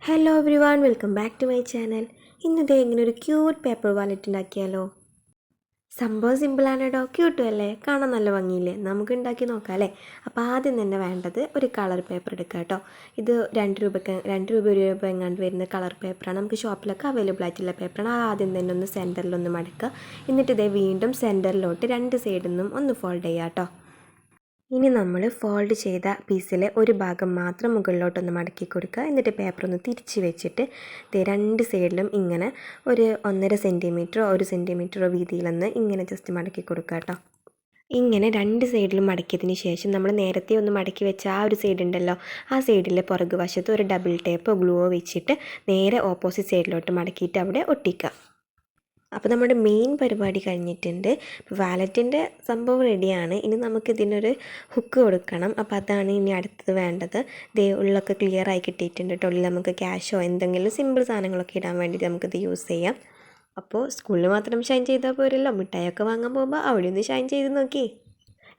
Hello everyone welcome back to my channel. ഇന്നത്തെ ഇങ്ങനെ ഒരു ക്യൂട്ട് പേപ്പർ വാലറ്റ് ഉണ്ടാക്കിയാലോ? സംഭവം സിമ്പിളാണ് കേട്ടോ, ക്യൂട്ടും അല്ലേ, കാണാൻ നല്ല ഭംഗിയില്ലേ? നമുക്ക് ഉണ്ടാക്കി നോക്കാം അല്ലേ? അപ്പോൾ ആദ്യം തന്നെ വേണ്ടത് ഒരു കളർ പേപ്പർ എടുക്കുക കേട്ടോ. ഇത് 2 രൂപ എങ്ങാണ്ട് വരുന്ന കളർ പേപ്പറാണ്. നമുക്ക് ഷോപ്പിലൊക്കെ അവൈലബിൾ ആയിട്ടുള്ള പേപ്പറാണ്. ആദ്യം തന്നെ ഒന്ന് സെൻറ്ററിലൊന്ന് മടക്കുക. എന്നിട്ട് ഇതേ വീണ്ടും സെൻറ്ററിലോട്ട് 2 സൈഡിൽ നിന്നും ഒന്ന് ഫോൾഡ് ചെയ്യുക കേട്ടോ. ഇനി നമ്മൾ ഫോൾഡ് ചെയ്ത പീസിലെ ഒരു ഭാഗം മാത്രം മുകളിലോട്ടൊന്ന് മടക്കി കൊടുക്കുക. എന്നിട്ട് പേപ്പർ ഒന്ന് തിരിച്ച് വെച്ചിട്ട് 2 സൈഡിലും ഇങ്ങനെ ഒരു 1.5 സെൻറ്റിമീറ്ററോ 1 സെൻറ്റിമീറ്ററോ വീതിയിലൊന്ന് ഇങ്ങനെ ജസ്റ്റ് മടക്കി കൊടുക്കുക കേട്ടോ. ഇങ്ങനെ 2 സൈഡിലും മടക്കിയതിന് ശേഷം നമ്മൾ നേരത്തെ ഒന്ന് മടക്കി വെച്ച ആ ഒരു സൈഡ് ഉണ്ടല്ലോ, ആ സൈഡിലെ പുറകു വശത്ത് ഒരു ഡബിൾ ടേപ്പോ ഗ്ലൂവോ വെച്ചിട്ട് നേരെ ഓപ്പോസിറ്റ് സൈഡിലോട്ട് മടക്കിയിട്ട് അവിടെ ഒട്ടിക്കുക. അപ്പോൾ നമ്മുടെ മെയിൻ പരിപാടി കഴിഞ്ഞിട്ടുണ്ട്. ഇപ്പോൾ വാലറ്റിൻ്റെ സംഭവം റെഡിയാണ്. ഇനി നമുക്ക് ഇതിനൊരു ഹുക്ക് കൊടുക്കണം. അപ്പോൾ അതാണ് ഇനി അടുത്തത് വേണ്ടത്. ഉള്ളൊക്കെ ക്ലിയർ ആയി കിട്ടിയിട്ടുണ്ട് കേട്ടോ. ഉള്ളിൽ നമുക്ക് ക്യാഷോ എന്തെങ്കിലും സിമ്പിൾ സാധനങ്ങളൊക്കെ ഇടാൻ വേണ്ടിയിട്ട് നമുക്കിത് യൂസ് ചെയ്യാം. അപ്പോൾ സ്കൂളിൽ മാത്രം ഷൈൻ ചെയ്താൽ പോരല്ലോ, മിഠായിയൊക്കെ വാങ്ങാൻ പോകുമ്പോൾ അവിടെ ഒന്ന് ഷൈൻ ചെയ്ത് നോക്കി.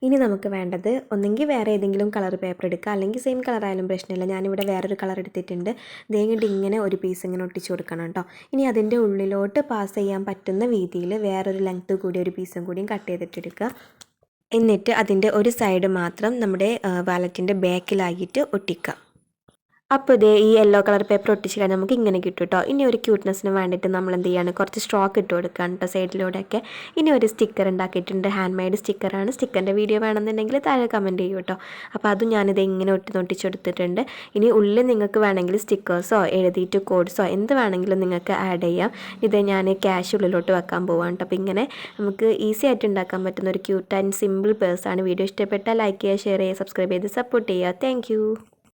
ഇനി നമുക്ക് വേണ്ടത് ഒന്നെങ്കിൽ വേറെ ഏതെങ്കിലും കളർ പേപ്പർ എടുക്കുക, അല്ലെങ്കിൽ സെയിം കളറായാലും പ്രശ്നമില്ല. ഞാനിവിടെ വേറൊരു കളർ എടുത്തിട്ടുണ്ട്. ഇതേങ്ങിട്ട് ഇങ്ങനെ ഒരു പീസ് ഇങ്ങനെ ഒട്ടിച്ച് കൊടുക്കണം കേട്ടോ. ഇനി അതിൻ്റെ ഉള്ളിലോട്ട് പാസ് ചെയ്യാൻ പറ്റുന്ന രീതിയിൽ വേറൊരു ലെങ്ത്ത് കൂടി ഒരു പീസും കൂടിയും കട്ട് ചെയ്തിട്ടെടുക്കുക. എന്നിട്ട് അതിൻ്റെ ഒരു സൈഡ് മാത്രം നമ്മുടെ വാലറ്റിൻ്റെ ബാക്കിലായിട്ട് ഒട്ടിക്കുക. അപ്പോൾ ഈ യെല്ലോ കളർ പേപ്പർ ഒട്ടിച്ച് കഴിഞ്ഞാൽ നമുക്ക് ഇങ്ങനെ കിട്ടും കേട്ടോ. ഇനി ഒരു ക്യൂട്ട്നെസ്സിന് വേണ്ടിയിട്ട് നമ്മൾ എന്ത് ചെയ്യാണ്, കുറച്ച് സ്ട്രോക്ക് ഇട്ട് കൊടുക്കുകയാണ് കേട്ടോ സൈഡിലൂടെയൊക്കെ. ഇനി ഒരു സ്റ്റിക്കർ ഉണ്ടാക്കിയിട്ടുണ്ട്, ഹാൻഡ് മെയ്ഡ് സ്റ്റിക്കറാണ്. സ്റ്റിക്കറിൻ്റെ വീഡിയോ വേണമെന്നുണ്ടെങ്കിൽ താഴെ കമൻറ്റ് ചെയ്യൂ കേട്ടോ. അപ്പോൾ അതും ഞാനിത് ഇങ്ങനെ ഒട്ടിച്ചെടുത്തിട്ടുണ്ട്. ഇനി ഉള്ളിൽ നിങ്ങൾക്ക് വേണമെങ്കിൽ സ്റ്റിക്കേഴ്സോ എഴുതിയിട്ട് കോഡ്സോ എന്ത് വേണമെങ്കിലും നിങ്ങൾക്ക് ആഡ് ചെയ്യാം. ഇത് ഞാൻ ക്യാഷ് ഉള്ളിലോട്ട് വെക്കാൻ പോവാണ് കേട്ടോ. അപ്പോൾ ഇങ്ങനെ നമുക്ക് ഈസി ആയിട്ട് ഉണ്ടാക്കാൻ പറ്റുന്ന ഒരു ക്യൂട്ട് ആൻഡ് സിമ്പിൾ പേഴ്സാണ്. വീഡിയോ ഇഷ്ടപ്പെട്ടാൽ ലൈക്ക് ചെയ്യുക, ഷെയർ ചെയ്യുക, സബ്സ്ക്രൈബ് ചെയ്ത് സപ്പോർട്ട് ചെയ്യുക. താങ്ക്